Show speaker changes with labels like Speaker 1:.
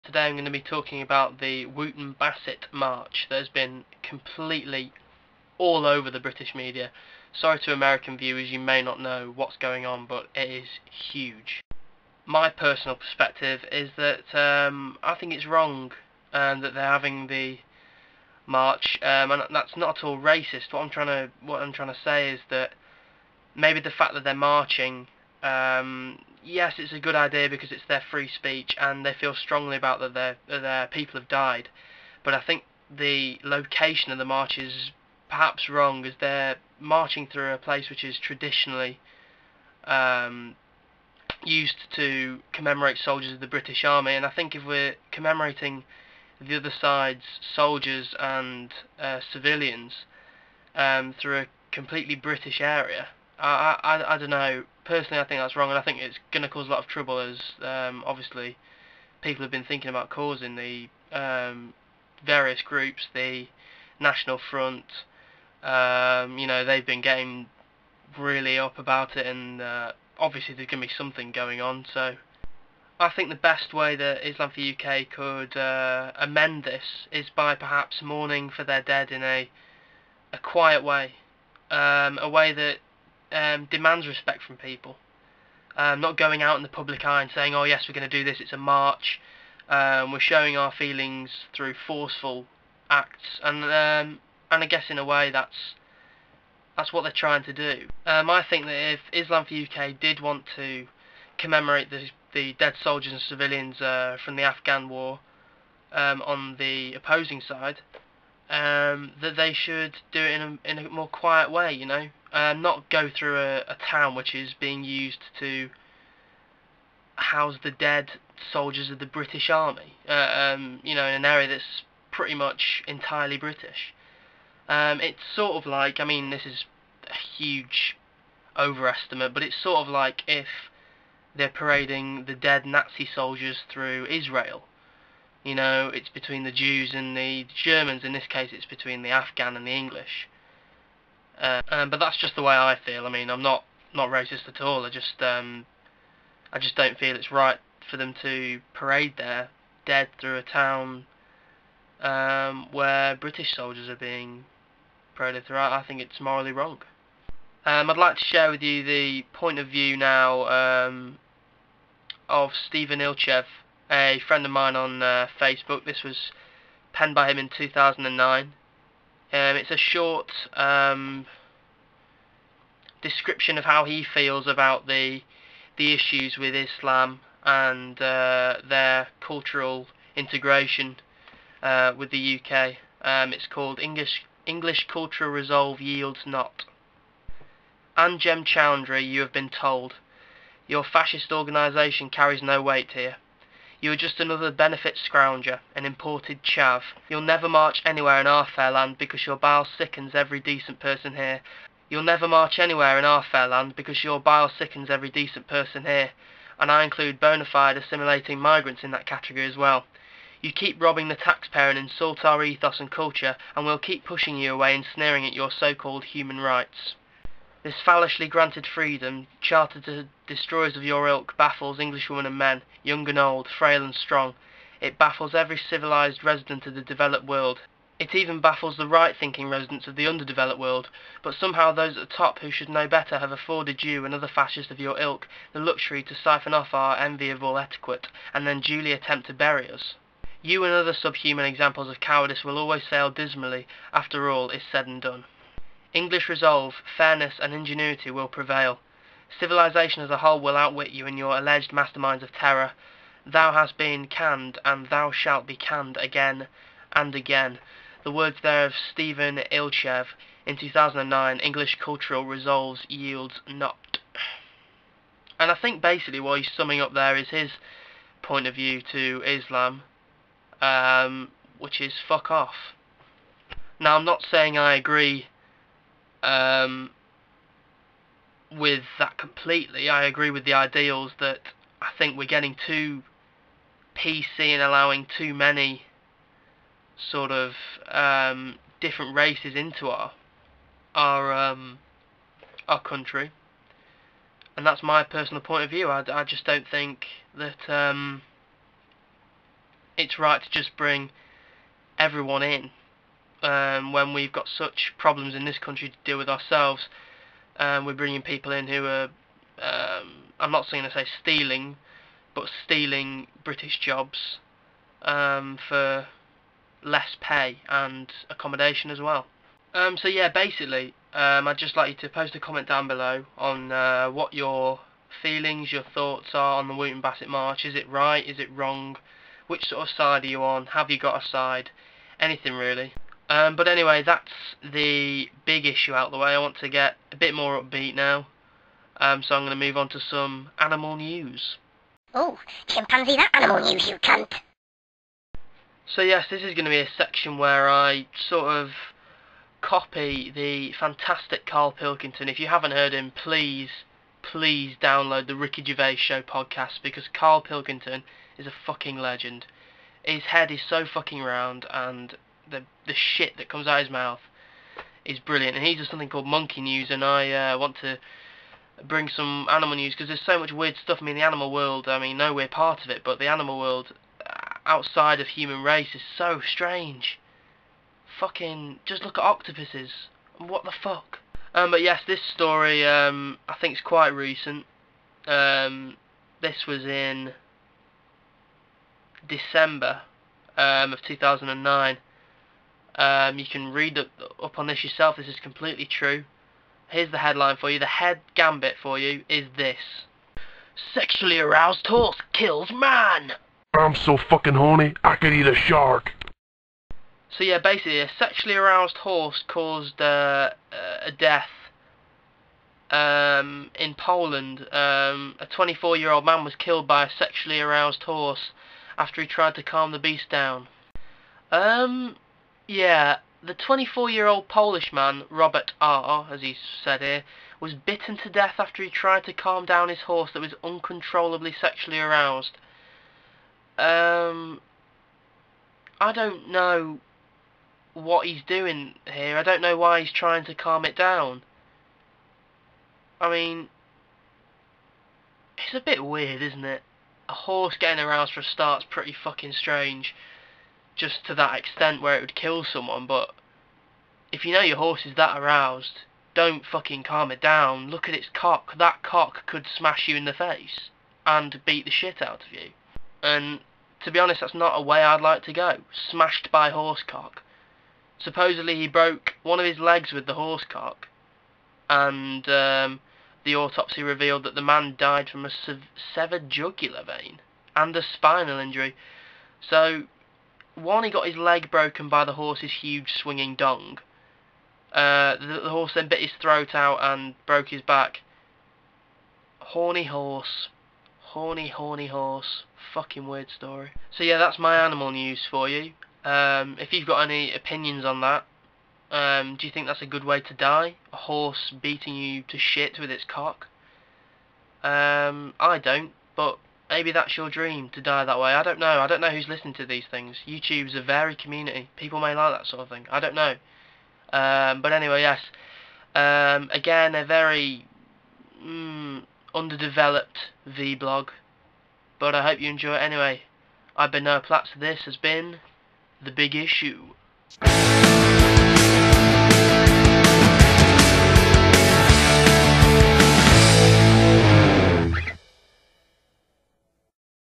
Speaker 1: Today I'm going to be talking about the Wooten Bassett march that has been completely all over the British media. Sorry to American viewers, you may not know what's going on, but it is huge. My personal perspective is that I think it's wrong that they're having the march, and that's not at all racist. What I'm trying to say is that maybe the fact that they're marching, yes, it's a good idea because it's their free speech and they feel strongly about that their people have died. But I think the location of the march is perhaps wrong, as they're marching through a place which is traditionally used to commemorate soldiers of the British Army. And I think if we're commemorating the other side's soldiers and civilians through a completely British area, I don't know. Personally, I think that's wrong, and I think it's going to cause a lot of trouble, as obviously people have been thinking about causing the various groups, the National Front. They've been getting really up about it, and obviously there's going to be something going on. So I think the best way that Islam for UK could amend this is by perhaps mourning for their dead in a quiet way, a way that demands respect from people. Not going out in the public eye and saying, "Oh yes, we're going to do this. It's a march." We're showing our feelings through forceful acts, and I guess in a way that's what they're trying to do. I think that if Islam for UK did want to commemorate the dead soldiers and civilians from the Afghan war on the opposing side, that they should do it in a more quiet way, not go through a town which is being used to house the dead soldiers of the British Army, in an area that's pretty much entirely British. It's sort of like, this is a huge overestimate, but it's sort of like if they're parading the dead Nazi soldiers through Israel. It's between the Jews and the Germans. In this case, it's between the Afghan and the English. But that's just the way I feel. I'm not racist at all. I just don't feel it's right for them to parade their dead through a town where British soldiers are being paraded through. I think it's morally wrong. I'd like to share with you the point of view now of Steven Ilchev, a friend of mine on Facebook. This was penned by him in 2009. It's a short description of how he feels about the issues with Islam and their cultural integration with the UK. It's called English Cultural Resolve Yields Not. Anjem Choudhury, you have been told. Your fascist organisation carries no weight here. You are just another benefit scrounger, an imported chav. You'll never march anywhere in our fair land because your bile sickens every decent person here. You'll never march anywhere in our fair land because your bile sickens every decent person here. And I include bona fide assimilating migrants in that category as well. You keep robbing the taxpayer and insult our ethos and culture, and we'll keep pushing you away and sneering at your so-called human rights. This fallishly granted freedom, chartered to destroyers of your ilk, baffles Englishwomen and men, young and old, frail and strong. It baffles every civilised resident of the developed world. It even baffles the right-thinking residents of the underdeveloped world, but somehow those at the top who should know better have afforded you and other fascists of your ilk the luxury to siphon off our enviable etiquette, and then duly attempt to bury us. You and other subhuman examples of cowardice will always fail dismally after all is said and done. English resolve, fairness and ingenuity will prevail. Civilization as a whole will outwit you in your alleged masterminds of terror. Thou hast been canned, and thou shalt be canned again and again. The words there of Steven Ilchev in 2009, English Cultural Resolves Yields Not. And I think basically what he's summing up there is his point of view to Islam, which is fuck off. Now, I'm not saying I agree with that completely. I agree with the ideals that I think we're getting too PC and allowing too many sort of different races into our country, and that's my personal point of view. I just don't think that it's right to just bring everyone in when we've got such problems in this country to deal with ourselves. We're bringing people in who are, I'm not going to say stealing, but stealing British jobs for less pay and accommodation as well. So yeah, basically, I'd just like you to post a comment down below on what your feelings, your thoughts are on the Wooten Bassett March. Is it right? Is it wrong? Which sort of side are you on? Have you got a side? Anything really. But anyway, that's the big issue out of the way. I want to get a bit more upbeat now. So I'm going to move on to some animal news.
Speaker 2: Oh, chimpanzee, that animal news, you cunt.
Speaker 1: So yes, this is going to be a section where I sort of copy the fantastic Carl Pilkington. If you haven't heard him, please download the Ricky Gervais Show podcast, because Carl Pilkington is a fucking legend. His head is so fucking round, and the shit that comes out of his mouth is brilliant. And he does something called Monkey News, and I want to bring some animal news, because there's so much weird stuff. I mean, the animal world, I mean, no, we're part of it, but the animal world outside of human race is so strange. Fucking, just look at octopuses. What the fuck? But yes, this story, I think is quite recent. This was in December of 2009. You can read up on this yourself. This is completely true. Here's the headline for you. The head gambit for you is this: sexually aroused horse kills man.
Speaker 3: I'm so fucking horny, I could eat a shark.
Speaker 1: So yeah, basically a sexually aroused horse caused a death in Poland. A 24-year-old man was killed by a sexually aroused horse after he tried to calm the beast down. Yeah, the 24-year-old Polish man, Robert R., as he's said here, was bitten to death after he tried to calm down his horse that was uncontrollably sexually aroused. I don't know what he's doing here. I don't know why he's trying to calm it down. I mean, it's a bit weird, isn't it? A horse getting aroused for a start's pretty fucking strange, just to that extent where it would kill someone. But if you know your horse is that aroused, don't fucking calm it down. Look at its cock. That cock could smash you in the face and beat the shit out of you. And to be honest, that's not a way I'd like to go. Smashed by horse cock. Supposedly he broke one of his legs with the horse cock, and the autopsy revealed that the man died from a severed jugular vein and a spinal injury. So, one, he got his leg broken by the horse's huge swinging dong. The horse then bit his throat out and broke his back. Horny horse. Horny horse. Fucking weird story. So yeah, that's my animal news for you. If you've got any opinions on that, do you think that's a good way to die? A horse beating you to shit with its cock? I don't, but maybe that's your dream, to die that way. I don't know. I don't know who's listening to these things. YouTube's a varied community. People may like that sort of thing. I don't know. But anyway, yes. Again, a very underdeveloped vlog, but I hope you enjoy it anyway. I've been Platts. This has been The Big Issue.